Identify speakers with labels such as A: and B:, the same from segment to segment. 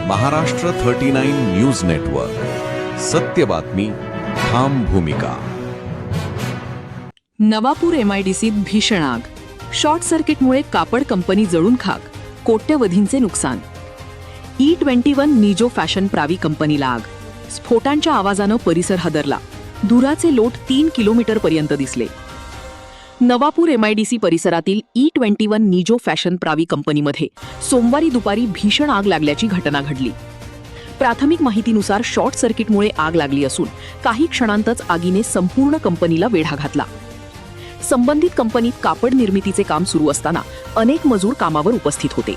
A: Maharashtra 39 news network, सत्य बातमी, ठाम भूमिका.
B: नवापूर MIDCत भीषण आग. शॉर्ट सर्किटमुळे कापड कंपनी जळून खाक. कोट्यवधींचे नुकसान. E21 निजो फॅशन प्रावी कंपनीला आग. स्फोटांच्या आवाजानं परिसर हादरला. धुराचे लोट 3 किलोमीटरपर्यंत दिसले. नवापूर MIDC परिसरातील E21 निजो फॅशन प्रावी कंपनीमध्ये सोमवारी दुपारी भीषण आग लागल्याची घटना घडली. प्राथमिक माहितीनुसार शॉर्ट सर्किटमुळे आग लागली असून काही क्षणांतच आगीने संपूर्ण कंपनीला वेढा घातला. संबंधित कंपनीत कापड निर्मितीचे काम सुरू असताना अनेक मजूर कामावर उपस्थित होते.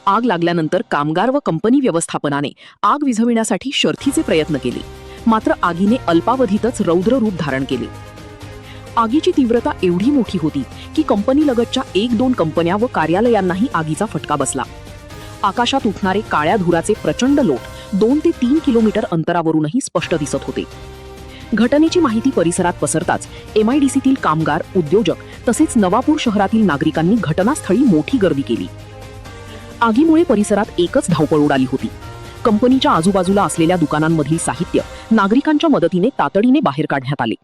B: आग लागल्यानंतर कामगार व कंपनी व्यवस्थापनाने आग विझविण्यासाठी शर्थीचे प्रयत्न केले, मात्र आगीने अल्पावधीतच रौद्र रूप धारण केले. आगीची तीव्रता एवढी मोठी होती की कंपनीलगतच्या 1-2 कंपन्या व कार्यालयांनाही आगीचा फटका बसला. आकाशात उठणारे काळ्या धुराचे प्रचंड लोट 2 ते 3 किलोमीटर अंतरावरूनही स्पष्ट दिसत होते. घटनेची माहिती परिसरात पसरताच MIDCतील कामगार, उद्योजक तसेच नवापूर शहरातील नागरिकांनी घटनास्थळी मोठी गर्दी केली. आगीमुळे परिसरात एकच धावपळ उडाली होती. कंपनीच्या आजूबाजूला असलेल्या दुकानांमधील साहित्य नागरिकांच्या मदतीने तातडीने बाहेर काढण्यात आले.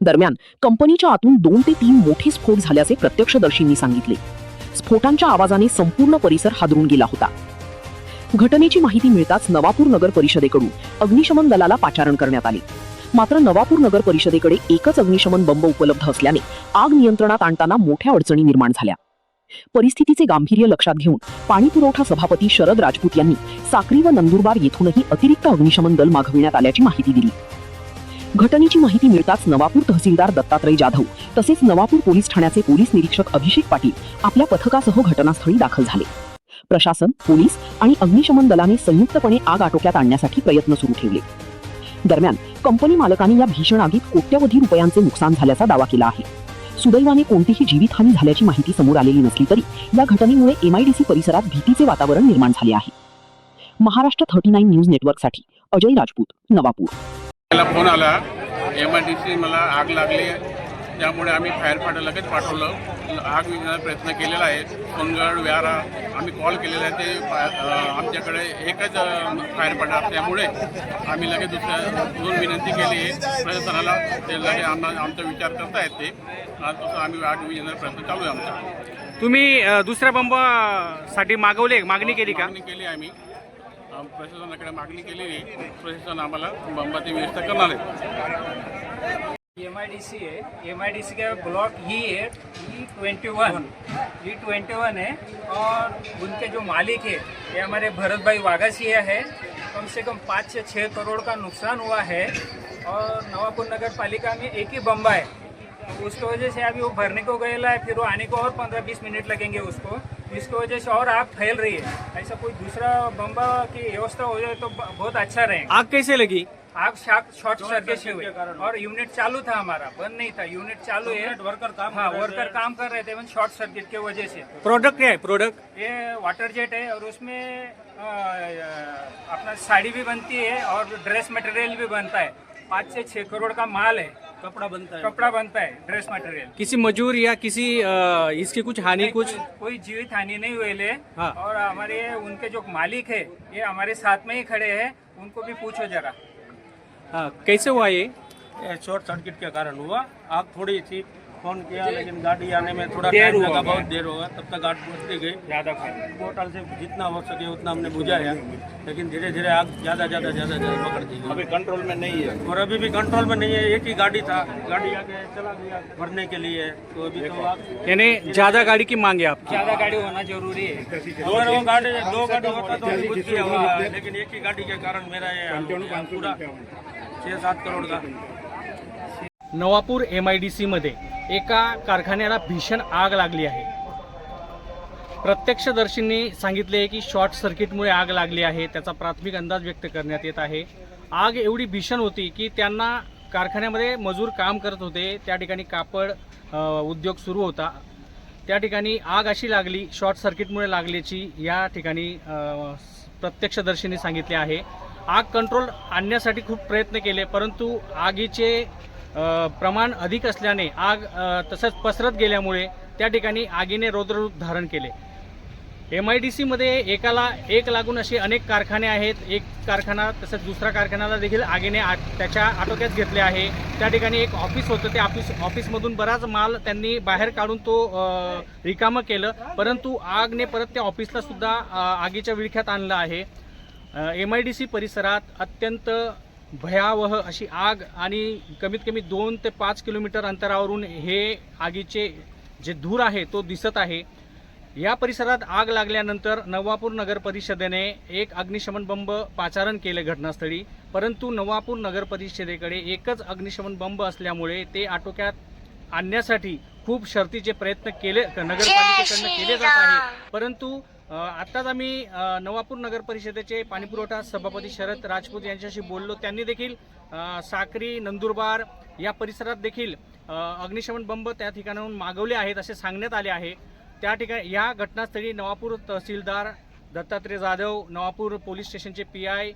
B: दरम्यान कंपनीच्या आतून 2 ते 3 मोठे स्फोट झाल्याचे प्रत्यक्षदर्शींनी सांगितले. स्फोटांच्या आवाजाने संपूर्ण परिसर हादरून गेला होता. घटनेची माहिती मिळताच नवापूर नगर परिषदेकडून अग्निशमन दलाला पाचारण करण्यात आले. मात्र नवापूर नगर परिषदेकडे एकच अग्निशमन बंब उपलब्ध असल्याने आग नियंत्रणात आणताना मोठ्या अडचणी निर्माण झाल्या. परिस्थितीचे गांभीर्य लक्षात घेऊन पाणीपुरवठा सभापती शरद राजपूत यांनी साक्री व नंदुरबार येथूनही अतिरिक्त अग्निशमन दल मागविण्यात आल्याची माहिती दिली. घटनेची माहिती मिळताच नवापूर तहसीलदार दत्तात्रय जाधव तसेच नवापूर पोलीस ठाण्याचे पोलीस निरीक्षक अभिषेक पाटील आपल्या पथकासह घटनास्थळी दाखल झाले. प्रशासन, पोलीस आणि अग्निशमन दलाने संयुक्तपणे आग आटोक्यात आणण्यासाठी प्रयत्न सुरू ठेवले. दरम्यान कंपनी मालकांनी या भीषण आगीत कोट्यवधी रुपयांचे नुकसान झाल्याचा दावा केला आहे. सुदैवाने कोणतीही जीवितहानी झाल्याची माहिती समोर आलेली नसली तरी या घटनेमुळे MIDC परिसरात भीतीचे वातावरण निर्माण झाले आहे. महाराष्ट्र 39 न्यूज नेटवर्कसाठी अजय राजपूत, नवापूर.
C: मला फोन आला, MIDC मला आग लागली, त्यामुळे आम्ही फायर फायटर लगेच पाठवलं. आग विझवण्याचा प्रयत्न केलेला आहे. सोनगड, व्यारा आम्ही कॉल केलेला आहे. ते आमच्याकडे एकच फायर फायटर असल्यामुळे आम्ही लगेच दुसऱ्या विनंती केली आहे प्रशासनाला. ते लगेच आमचा विचार करता येते. तसं आम्ही आग विझवण्याचा प्रयत्न चालू आहे आमचा.
D: तुम्ही दुसऱ्या बंबासाठी मागणी केली का?
C: मागणी केली आम्ही प्रशासनाकडे मागणी केलेली. प्रशासन आम्हाला बंबाची व्यवस्था करणार आहे.
E: MIDC है, MIDC का ब्लॉक ही है E21 है और उनके जो मालिक है ये हमारे भरत भाई वागासिया है. कम से कम 5 से 6 करोड़ का नुकसान हुआ है और नवापुर नगर पालिका में एक ही बम्बा है. उसकी वजह से अभी वो भरने को गया है, फिर वो आने को और 15-20 मिनट लगेंगे उसको. इसकी वजह से और आग फैल रही है. ऐसा कोई दूसरा बम्बा की व्यवस्था हो जाए तो बहुत अच्छा रहेगा.
D: आग कैसे लगी?
E: आग शॉर्ट सर्किट से हुई और यूनिट चालू था, हमारा बंद नहीं था. यूनिट चालू है, वर्कर काम कर रहे थे, शॉर्ट सर्किट की वजह से.
D: प्रोडक्ट क्या है? प्रोडक्ट
E: ये वाटर जेट है और उसमें अपना साड़ी भी बनती है और ड्रेस मटेरियल भी बनता है. 5 से 6 करोड़ का माल है. कपड़ा बनता है, ड्रेस मटेरियल.
D: किसी मजदूर या किसी इसकी कुछ हानि?
E: कोई जीवित हानि नहीं हुई है.
D: हाँ.
E: और हमारे उनके जो मालिक है ये हमारे साथ में ही खड़े हैं, उनको भी पूछो जरा.
D: हाँ, कैसे हुआ ये?
F: शॉर्ट सर्किट के कारण हुआ. आग थोड़ी सी फोन किया लेकिन गाड़ी आने में थोड़ा टाइम लगा, बहुत देर होगा. तब तक आग बुझती गई.
E: ज़्यादा
F: पोर्टल से जितना हो सके उतना हमने बुझाया, लेकिन धीरे धीरे आग ज़्यादा पकड़ती गई.
C: अभी कंट्रोल में नहीं है
F: और अभी भी कंट्रोल में नहीं है. एक ही गाड़ी था, गाड़ी आगे चला गया भरने के लिए. तो अभी तो आग
D: यानी ज्यादा गाड़ी की मांग है आपकी?
E: ज़्यादा गाड़ी होना जरूरी है.
F: अगर वो गाड़ी 2 गाड़ी होता तो अभी बुझ गया होगा, लेकिन एक ही गाड़ी के कारण मेरा ये पूरा 6-7 करोड़ का.
D: नवापूर MIDC मध्ये एका कारखान्याला भीषण आग लागली आहे. प्रत्यक्षदर्शींनी सांगितले की शॉर्ट सर्किटमुळे आग लागली आहे. त्याचा प्राथमिक अंदाज व्यक्त करण्यात येत आहे. आग एवढी भीषण होती की त्यांना कारखान्यामध्ये मजूर काम करत होते, त्या ठिकाणी कापड उद्योग सुरू होता. त्या ठिकाणी आग अशी लागली, शॉर्ट सर्किटमुळे लागल्याची या ठिकाणी प्रत्यक्षदर्शींनी सांगितले आहे. आग कंट्रोल आणण्यासाठी खूप प्रयत्न केले, परंतु आगीचे प्रमाण अधिक असल्याने आग तसंच पसरत गेल्यामुळे त्या ठिकाणी आगीने रौद्ररूप धारण केले. MIDC मध्ये एकाला एक लागून असे अनेक कारखाने आहेत. एक कारखाना तसंच दुसरा कारखान्याला देखील आगीने त्याच्या आटोक्यात घेतले आहे. त्या ठिकाणी एक ऑफिस होतं, ते ऑफिसमधून बराच माल त्यांनी बाहेर काढून तो रिकामं केलं, परंतु आगने परत त्या ऑफिसला सुद्धा आगीच्या विळख्यात आणलं आहे. MIDC परिसरात अत्यंत भयावह अशी आग आणि कमीत कमी 2 ते 5 किलोमीटर अंतरावरून हे आगीचे जे धूर आहे तो दिसत आहे. या परिसरात आग लागल्यानंतर नवापूर नगर परिषदेने एक अग्निशमन बंब पाचारण केले घटनास्थळी, परंतु नवापूर नगर परिषदेकडे एकच अग्निशमन बंब असल्यामुळे ते आटोक्यात आणण्यासाठी खूप शर्तीचे प्रयत्न नगरपालिकेकडून केले जात आहे. परंतु आत्ताच आम्ही नवापूर नगर परिषदेचे पाणीपुरवठा सभापती शरद राजपूत यांच्याशी बोललो. त्यांनी देखील साक्री, नंदुरबार या परिसरात देखील अग्निशमन बंब त्या ठिकाणाहून मागवले आहेत असे सांगण्यात आले आहे. त्या ठिकाणी या घटनास्थळी नवापूर तहसीलदार दत्तात्रय जाधव, नवापूर पोलीस स्टेशनचे PI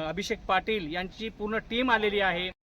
D: अभिषेक पाटील यांची पूर्ण टीम आलेली आहे.